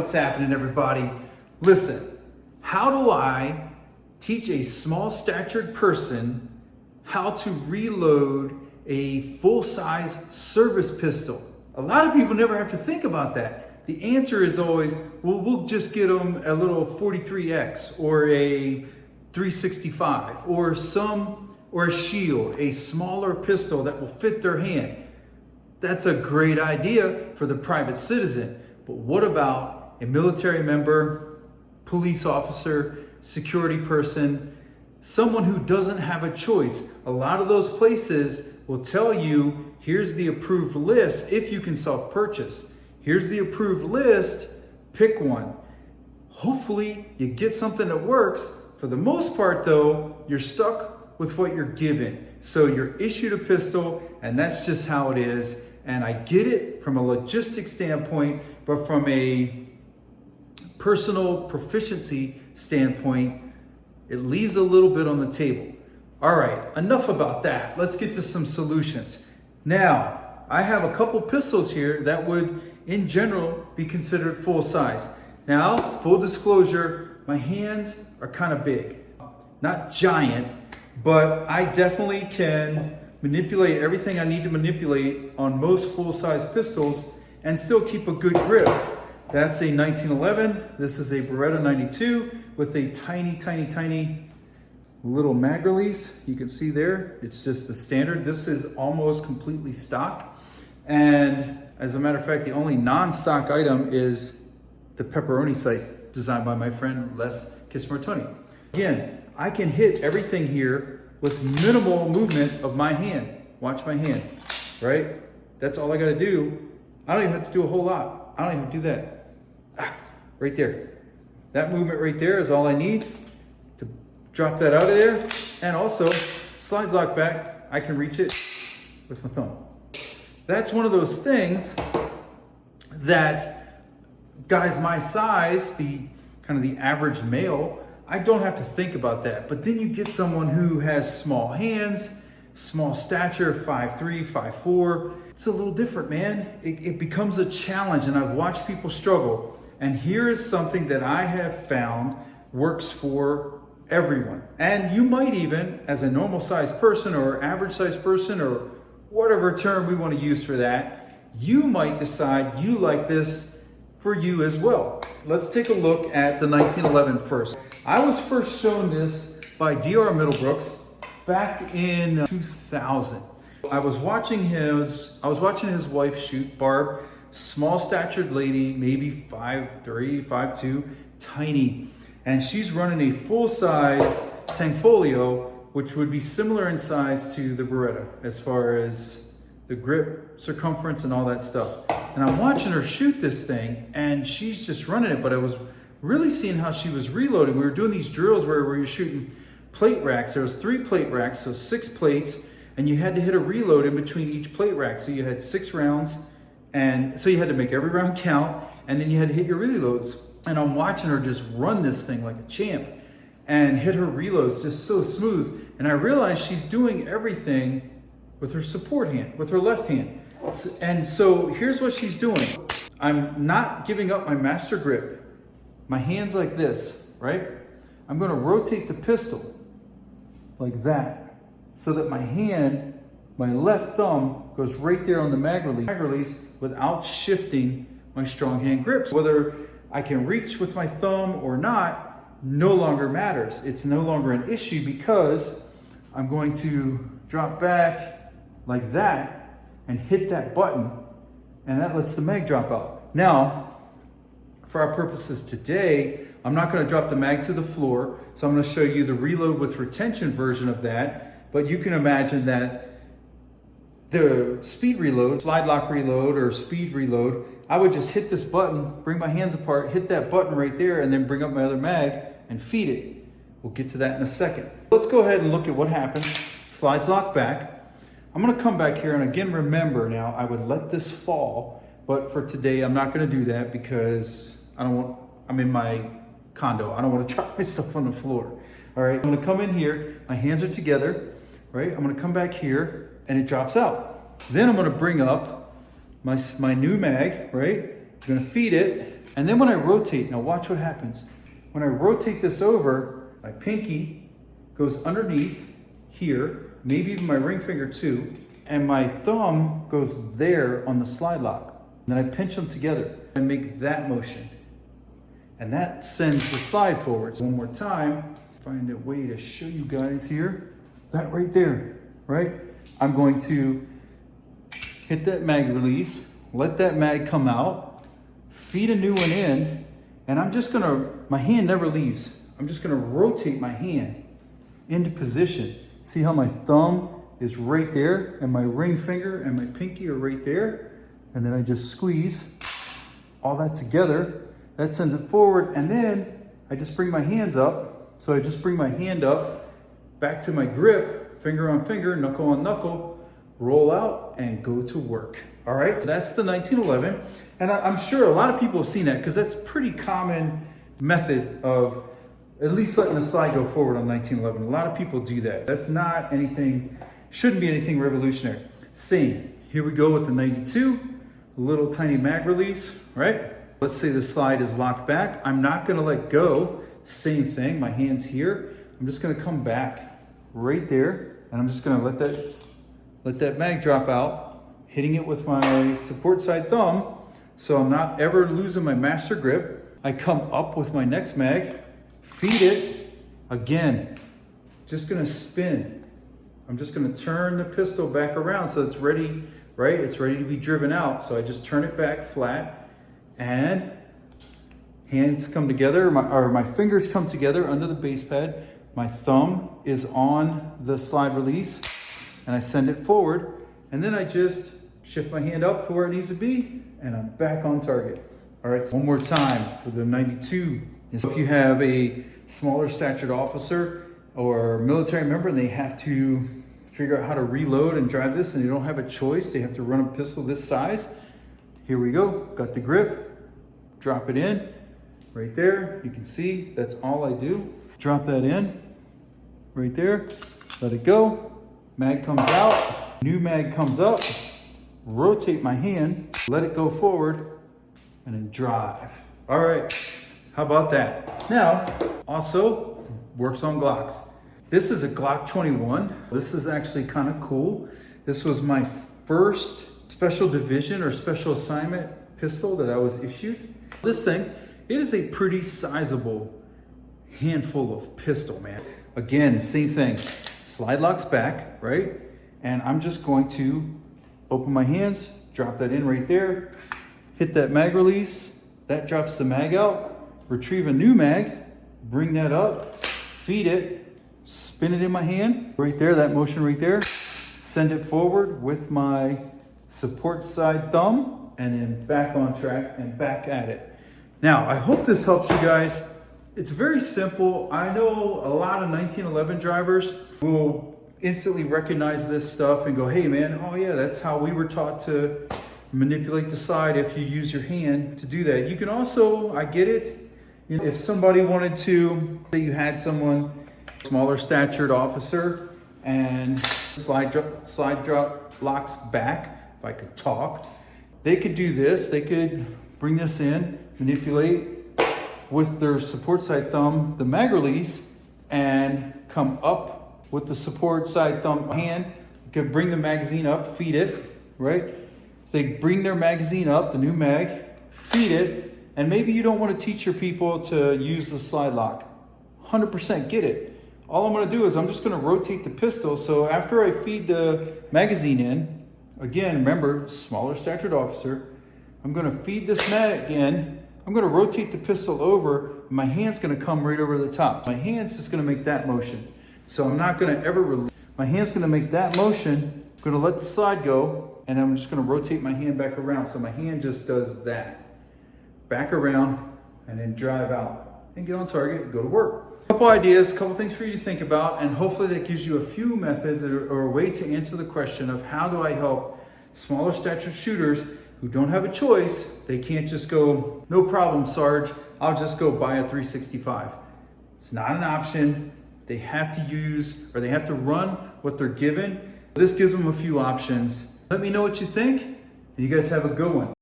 What's happening, everybody? Listen, how do I teach a small statured person how to reload a full-size service pistol? A lot of people never have to think about that. The answer is always, well, we'll just get them a little 43X or a 365 or a shield, a smaller pistol that will fit their hand. That's a great idea for the private citizen. But what about a military member, police officer, security person, someone who doesn't have a choice? A lot of those places will tell you, here's the approved list if you can self-purchase. Here's the approved list, pick one. Hopefully you get something that works. For the most part though, you're stuck with what you're given. So you're issued a pistol and that's just how it is. And I get it from a logistics standpoint, but from a personal proficiency standpoint, it leaves a little bit on the table. All right, enough about that. Let's get to some solutions. Now, I have a couple pistols here that would, in general, be considered full size. Now, full disclosure, my hands are kind of big. Not giant, but I definitely can manipulate everything I need to manipulate on most full-size pistols and still keep a good grip. That's a 1911. This is a Beretta 92 with a tiny little mag release. You can see there, it's just the standard. This is almost completely stock. And as a matter of fact, the only non-stock item is the pepperoni sight designed by my friend Les Kismartoni. Again, I can hit everything here with minimal movement of my hand. Watch my hand, right? That's all I gotta do. I don't even have to do a whole lot. I don't even do that. Right there. That movement right there is all I need to drop that out of there. And also, slides lock back, I can reach it with my thumb. That's one of those things that guys my size, the kind of the average male, I don't have to think about that. But then you get someone who has small hands, small stature, 5'3", 5'4". It's a little different, man. It becomes a challenge, and I've watched people struggle. And here is something that I have found works for everyone. And you might even, as a normal sized person or average sized person or whatever term we want to use for that, you might decide you like this for you as well. Let's take a look at the 1911 first. I was first shown this by D.R. Middlebrooks back in 2000. I was watching his wife shoot, Barb, small statured lady, maybe 5'3", 5'2", tiny. And she's running a full-size Tanfoglio, which would be similar in size to the Beretta as far as the grip circumference and all that stuff. And I'm watching her shoot this thing and she's just running it, but I was really seeing how she was reloading. We were doing these drills where we were shooting plate racks. There was 3 plate racks, so 6 plates, and you had to hit a reload in between each plate rack. So you had 6 rounds, and so you had to make every round count, and then you had to hit your reloads. And I'm watching her just run this thing like a champ and hit her reloads just so smooth. And I realized she's doing everything with her support hand, with her left hand. And so here's what she's doing. I'm not giving up my master grip. My hand's like this, right? I'm gonna rotate the pistol like that so that my hand, my left thumb goes right there on the mag release without shifting my strong hand grips. Whether I can reach with my thumb or not no longer matters. It's no longer an issue because I'm going to drop back like that and hit that button, and that lets the mag drop out. Now, for our purposes today, I'm not going to drop the mag to the floor, so I'm going to show you the reload with retention version of that. But you can imagine that the speed reload, slide lock reload or speed reload, I would just hit this button, bring my hands apart, hit that button right there, and then bring up my other mag and feed it. We'll get to that in a second. Let's go ahead and look at what happens. Slides lock back. I'm going to come back here, and again, remember now, I would let this fall, but for today, I'm not going to do that because I'm in my condo. I don't want to drop myself on the floor. All right, I'm going to come in here. My hands are together, right? I'm going to come back here and it drops out. Then I'm going to bring up my new mag, right? I'm going to feed it And then when I rotate, now watch what happens. When I rotate this over, my pinky goes underneath here, maybe even my ring finger too, and my thumb goes there on the slide lock. And then I pinch them together and make that motion. And that sends the slide forward. So one more time, find a way to show you guys here. That right there, right? I'm going to hit that mag release, let that mag come out, feed a new one in, and I'm just gonna, my hand never leaves. I'm just gonna rotate my hand into position. See how my thumb is right there and my ring finger and my pinky are right there? And then I just squeeze all that together. That sends it forward, and then I just bring my hands up. So I just bring my hand up, back to my grip, finger on finger, knuckle on knuckle, roll out and go to work. All right, so that's the 1911. And I'm sure a lot of people have seen that because that's a pretty common method of at least letting the slide go forward on 1911. A lot of people do that. That's not anything, shouldn't be anything revolutionary. Same, here we go with the 92, a little tiny mag release, right? Let's say the slide is locked back. I'm not gonna let go. Same thing, my hand's here. I'm just gonna come back right there, and I'm just gonna let that mag drop out, hitting it with my support side thumb, so I'm not ever losing my master grip. I come up with my next mag, feed it, again, just gonna spin. I'm just gonna turn the pistol back around so it's ready, right? It's ready to be driven out. So I just turn it back flat, and hands come together, or my fingers come together under the base pad. My thumb is on the slide release, and I send it forward, and then I just shift my hand up to where it needs to be, and I'm back on target. All right, so one more time for the 92. If you have a smaller statured officer or military member and they have to figure out how to reload and drive this and they don't have a choice, they have to run a pistol this size. Here we go, got the grip, drop it in, right there. You can see that's all I do. Drop that in, right there, let it go. Mag comes out, new mag comes up, rotate my hand, let it go forward, and then drive. All right, how about that? Now, also works on Glocks. This is a Glock 21. This is actually kind of cool. This was my first special division or special assignment pistol that I was issued. This thing, it is a pretty sizable handful of pistol, man. Again, same thing, slide locks back, right? And I'm just going to open my hands, drop that in right there, hit that mag release, that drops the mag out, retrieve a new mag, bring that up, feed it, spin it in my hand, right there, that motion right there, send it forward with my support side thumb, and then back on track and back at it. Now, I hope this helps you guys. It's very simple. I know a lot of 1911 drivers will instantly recognize this stuff and go, hey man, oh yeah, that's how we were taught to manipulate the slide if you use your hand to do that. You can also, I get it, you know, if somebody wanted to, say you had someone, smaller statured officer, and slide drop locks back, if I could talk, they could do this. They could bring this in, manipulate with their support side thumb, the mag release, and come up with the support side thumb hand. You could bring the magazine up, feed it, right? So they bring their magazine up, the new mag, feed it, and maybe you don't want to teach your people to use the slide lock. 100% get it. All I'm going to do is I'm just going to rotate the pistol. So after I feed the magazine in, again, remember, smaller statured officer, I'm going to feed this mag in. I'm going to rotate the pistol over. My hand's going to come right over the top. My hand's just going to make that motion. So I'm not going to ever release. My hand's going to make that motion. I'm going to let the slide go, and I'm just going to rotate my hand back around. So my hand just does that. Back around, and then drive out. And get on target and go to work. A couple ideas, a couple things for you to think about, and hopefully that gives you a few methods or a way to answer the question of how do I help smaller stature shooters who don't have a choice. They can't just go, no problem, Sarge, I'll just go buy a 365. It's not an option. They have to use, or they have to run what they're given. This gives them a few options. Let me know what you think, and you guys have a good one.